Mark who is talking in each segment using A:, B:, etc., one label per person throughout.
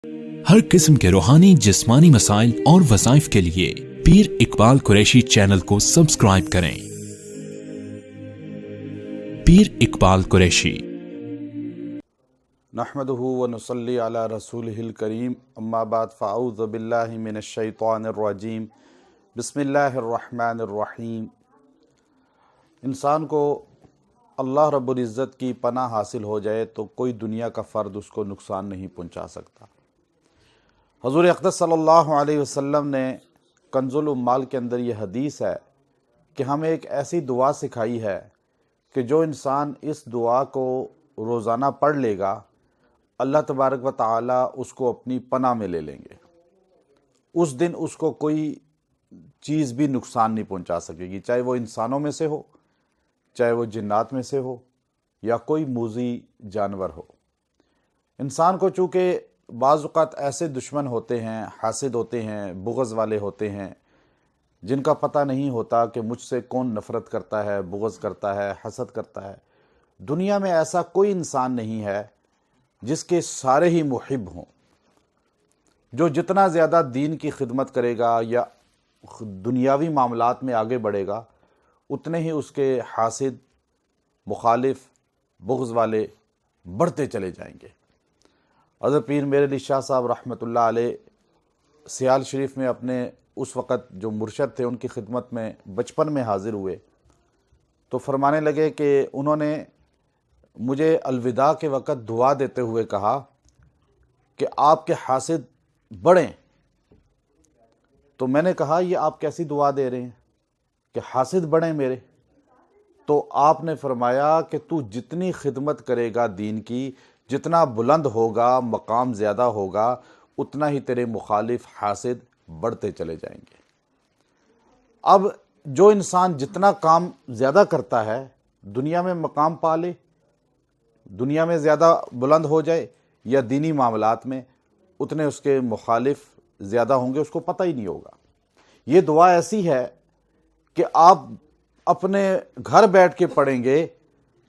A: ہر قسم کے روحانی جسمانی مسائل اور وظائف کے لیے پیر اقبال قریشی چینل کو سبسکرائب کریں۔ پیر اقبال قریشی۔
B: نحمده ونصلی علی رسولہ الکریم، اما بعد فاعوذ باللہ من الشیطان الرجیم، بسم اللہ الرحمن الرحیم۔ انسان کو اللہ رب العزت کی پناہ حاصل ہو جائے تو کوئی دنیا کا فرد اس کو نقصان نہیں پہنچا سکتا۔ حضور اقدس صلی اللہ علیہ وسلم نے کنز الاموال کے اندر یہ حدیث ہے کہ ہمیں ایک ایسی دعا سکھائی ہے کہ جو انسان اس دعا کو روزانہ پڑھ لے گا، اللہ تبارک و تعالی اس کو اپنی پناہ میں لے لیں گے۔ اس دن اس کو کوئی چیز بھی نقصان نہیں پہنچا سکے گی، چاہے وہ انسانوں میں سے ہو، چاہے وہ جنات میں سے ہو، یا کوئی موذی جانور ہو۔ انسان کو چونکہ بعض اوقات ایسے دشمن ہوتے ہیں، حاسد ہوتے ہیں، بغض والے ہوتے ہیں، جن کا پتہ نہیں ہوتا کہ مجھ سے کون نفرت کرتا ہے، بغض کرتا ہے، حسد کرتا ہے۔ دنیا میں ایسا کوئی انسان نہیں ہے جس کے سارے ہی محب ہوں۔ جو جتنا زیادہ دین کی خدمت کرے گا یا دنیاوی معاملات میں آگے بڑھے گا، اتنے ہی اس کے حاسد، مخالف، بغض والے بڑھتے چلے جائیں گے۔ حضرت پیر میر علی شاہ صاحب رحمۃ اللہ علیہ سیال شریف میں اپنے اس وقت جو مرشد تھے ان کی خدمت میں بچپن میں حاضر ہوئے تو فرمانے لگے کہ انہوں نے مجھے الوداع کے وقت دعا دیتے ہوئے کہا کہ آپ کے حاسد بڑھیں۔ تو میں نے کہا یہ آپ کیسی دعا دے رہے ہیں کہ حاسد بڑھیں میرے؟ تو آپ نے فرمایا کہ تو جتنی خدمت کرے گا دین کی، جتنا بلند ہوگا، مقام زیادہ ہوگا، اتنا ہی تیرے مخالف حاسد بڑھتے چلے جائیں گے۔ اب جو انسان جتنا کام زیادہ کرتا ہے، دنیا میں مقام پا لے، دنیا میں زیادہ بلند ہو جائے یا دینی معاملات میں، اتنے اس کے مخالف زیادہ ہوں گے، اس کو پتہ ہی نہیں ہوگا۔ یہ دعا ایسی ہے کہ آپ اپنے گھر بیٹھ کے پڑھیں گے،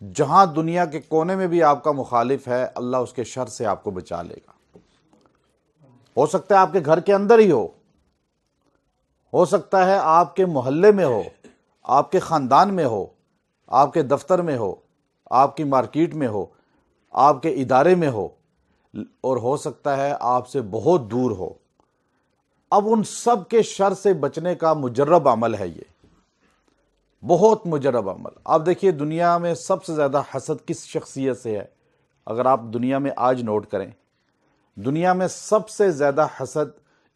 B: جہاں دنیا کے کونے میں بھی آپ کا مخالف ہے، اللہ اس کے شر سے آپ کو بچا لے گا۔ ہو سکتا ہے آپ کے گھر کے اندر ہی ہو سکتا ہے آپ کے محلے میں ہو، آپ کے خاندان میں ہو، آپ کے دفتر میں ہو، آپ کی مارکیٹ میں ہو، آپ کے ادارے میں اور ہو سکتا ہے آپ سے بہت دور ہو۔ اب ان سب کے شر سے بچنے کا مجرب عمل ہے، یہ بہت مجرب عمل۔ آپ دیکھیے دنیا میں سب سے زیادہ حسد کس شخصیت سے ہے؟ اگر آپ دنیا میں آج نوٹ کریں، دنیا میں سب سے زیادہ حسد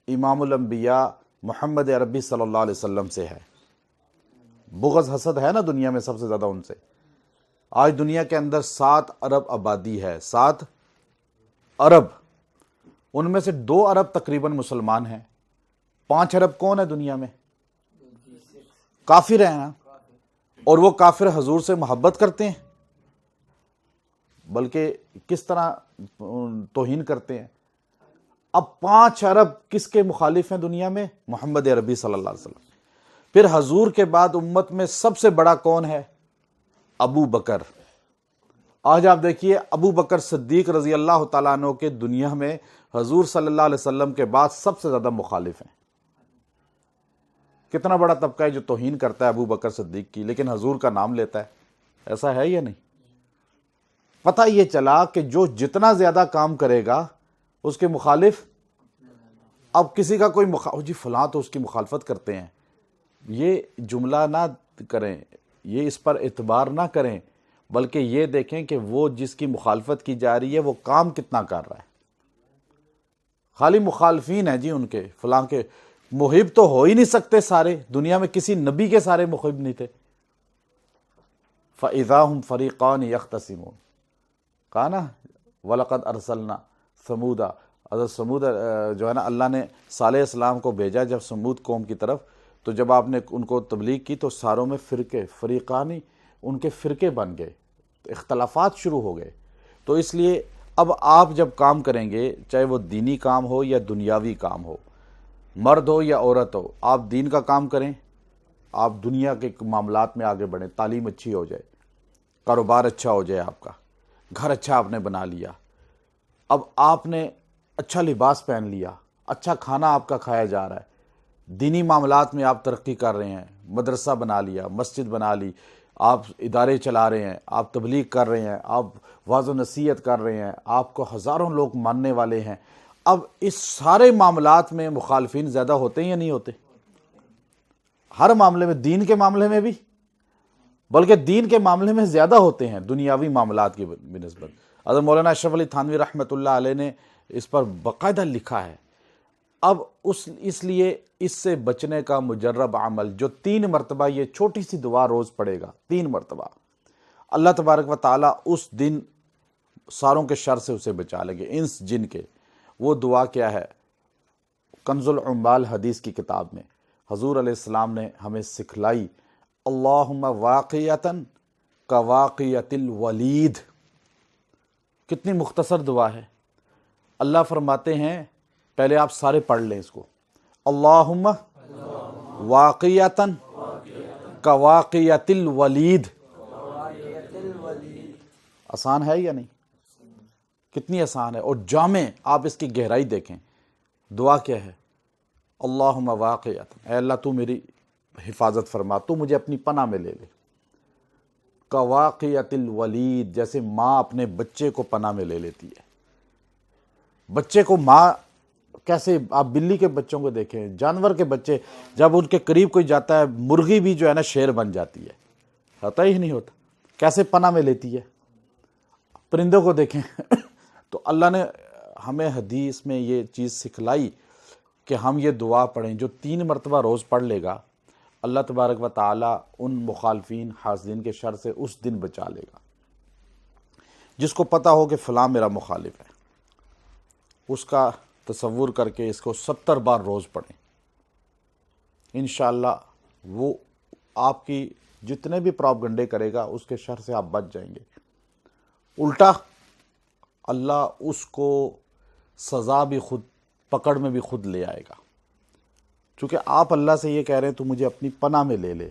B: امام الانبیاء محمد عربی صلی اللہ علیہ وسلم سے ہے۔ بغض حسد ہے نا دنیا میں سب سے زیادہ ان سے۔ آج دنیا کے اندر 7 ارب آبادی ہے، 7 ارب، ان میں سے 2 ارب تقریباً مسلمان ہیں۔ 5 ارب کون ہے دنیا میں؟ کافر ہیں نا، اور وہ کافر حضور سے محبت کرتے ہیں، بلکہ کس طرح توہین کرتے ہیں۔ اب 5 ارب کس کے مخالف ہیں دنیا میں؟ محمد عربی صلی اللہ علیہ وسلم۔ پھر حضور کے بعد امت میں سب سے بڑا کون ہے؟ ابو بکر۔ آج آپ دیکھیے ابو بکر صدیق رضی اللہ تعالیٰ عنہ کے دنیا میں حضور صلی اللہ علیہ وسلم کے بعد سب سے زیادہ مخالف ہیں۔ کتنا بڑا طبقہ ہے جو توہین کرتا ہے ابو بکر صدیق کی، لیکن حضور کا نام لیتا ہے۔ ایسا ہے یا نہیں؟ پتہ یہ چلا کہ جو جتنا زیادہ کام کرے گا اس کے مخالف، اب کسی کا کوئی جی فلاں تو اس کی مخالفت کرتے ہیں، یہ جملہ نہ کریں، یہ اس پر اعتبار نہ کریں، بلکہ یہ دیکھیں کہ وہ جس کی مخالفت کی جا رہی ہے وہ کام کتنا کر رہا ہے۔ خالی مخالفین ہیں جی ان کے، فلاں کے محب تو ہو ہی نہیں سکتے سارے، دنیا میں کسی نبی کے سارے محب نہیں تھے۔ فَإِذَا هُمْ فَرِيقَانِ يَخْتَصِمُونَ، کہا نا وَلَقَدْ أَرْسَلْنَا ثَمُودَ، حضرت سمود جو ہے نا اللہ نے صالح السلام کو بھیجا جب سمود قوم کی طرف، تو جب آپ نے ان کو تبلیغ کی تو ساروں میں فرقے، فریقانی، ان کے فرقے بن گئے، اختلافات شروع ہو گئے۔ تو اس لیے اب آپ جب کام کریں گے، چاہے وہ دینی کام ہو یا دنیاوی کام ہو، مرد ہو یا عورت ہو، آپ دین کا کام کریں، آپ دنیا کے معاملات میں آگے بڑھیں، تعلیم اچھی ہو جائے، کاروبار اچھا ہو جائے، آپ کا گھر اچھا آپ نے بنا لیا، اب آپ نے اچھا لباس پہن لیا، اچھا کھانا آپ کا کھایا جا رہا ہے، دینی معاملات میں آپ ترقی کر رہے ہیں، مدرسہ بنا لیا، مسجد بنا لی، آپ ادارے چلا رہے ہیں، آپ تبلیغ کر رہے ہیں، آپ وعظ و نصیحت کر رہے ہیں، آپ کو ہزاروں لوگ ماننے والے ہیں. اب اس سارے معاملات میں مخالفین زیادہ ہوتے ہیں یا نہیں ہوتے؟ ہر معاملے میں، دین کے معاملے میں بھی، بلکہ دین کے معاملے میں زیادہ ہوتے ہیں دنیاوی معاملات کی بنسبت. حضرت مولانا اشرف علی تھانوی رحمۃ اللہ علیہ نے اس پر باقاعدہ لکھا ہے. اب اس لیے اس سے بچنے کا مجرب عمل، جو 3 مرتبہ یہ چھوٹی سی دعا روز پڑھے گا، 3 مرتبہ، اللہ تبارک و تعالیٰ اس دن ساروں کے شر سے اسے بچا لیں گے، انس جن کے. وہ دعا کیا ہے؟ کنز العمال حدیث کی کتاب میں حضور علیہ السلام نے ہمیں سکھلائی، اللہم واقعتاً کواقعت الولید. کتنی مختصر دعا ہے. اللہ فرماتے ہیں، پہلے آپ سارے پڑھ لیں اس کو، اللہم واقعتاً کواقعت الولید. آسان ہے یا نہیں؟ کتنی آسان ہے اور جامع. آپ اس کی گہرائی دیکھیں. دعا کیا ہے؟ اللہم واقعتاً، اے اللہ تو میری حفاظت فرما، تو مجھے اپنی پناہ میں لے لے. کواقعت الولید، جیسے ماں اپنے بچے کو پناہ میں لے لیتی ہے. بچے کو ماں کیسے، آپ بلی کے بچوں کو دیکھیں، جانور کے بچے جب ان کے قریب کوئی جاتا ہے، مرغی بھی جو ہے نا شیر بن جاتی ہے، ہوتا ہی نہیں ہوتا، کیسے پناہ میں لیتی ہے. پرندوں کو دیکھیں. تو اللہ نے ہمیں حدیث میں یہ چیز سکھلائی کہ ہم یہ دعا پڑھیں، جو 3 مرتبہ روز پڑھ لے گا، اللہ تبارک و تعالیٰ ان مخالفین حاسدین کے شر سے اس دن بچا لے گا. جس کو پتہ ہو کہ فلاں میرا مخالف ہے، اس کا تصور کر کے اس کو 70 بار روز پڑھیں، انشاءاللہ وہ آپ کی جتنے بھی پراپگنڈے کرے گا اس کے شر سے آپ بچ جائیں گے. الٹا اللہ اس کو سزا بھی خود، پکڑ میں بھی خود لے آئے گا. چونکہ آپ اللہ سے یہ کہہ رہے ہیں تو مجھے اپنی پناہ میں لے لے.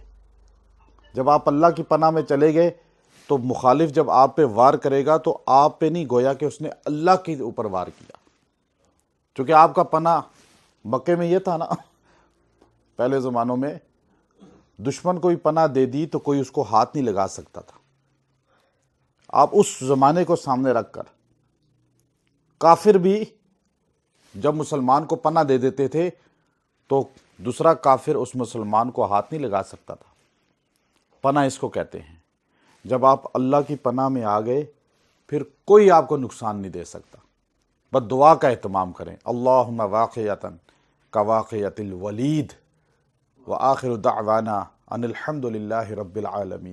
B: جب آپ اللہ کی پناہ میں چلے گئے تو مخالف جب آپ پہ وار کرے گا تو آپ پہ نہیں، گویا کہ اس نے اللہ کے اوپر وار کیا. چونکہ آپ کا پناہ مکے میں یہ تھا نا، پہلے زمانوں میں دشمن کوئی پناہ دے دی تو کوئی اس کو ہاتھ نہیں لگا سکتا تھا. آپ اس زمانے کو سامنے رکھ کر، کافر بھی جب مسلمان کو پناہ دے دیتے تھے تو دوسرا کافر اس مسلمان کو ہاتھ نہیں لگا سکتا تھا. پناہ اس کو کہتے ہیں. جب آپ اللہ کی پناہ میں آ گئے پھر کوئی آپ کو نقصان نہیں دے سکتا. بس دعا کا اہتمام کریں، اللہم واقعتاً کواقعت الولید، وآخر دعوانا ان الحمد للہ رب العالمین.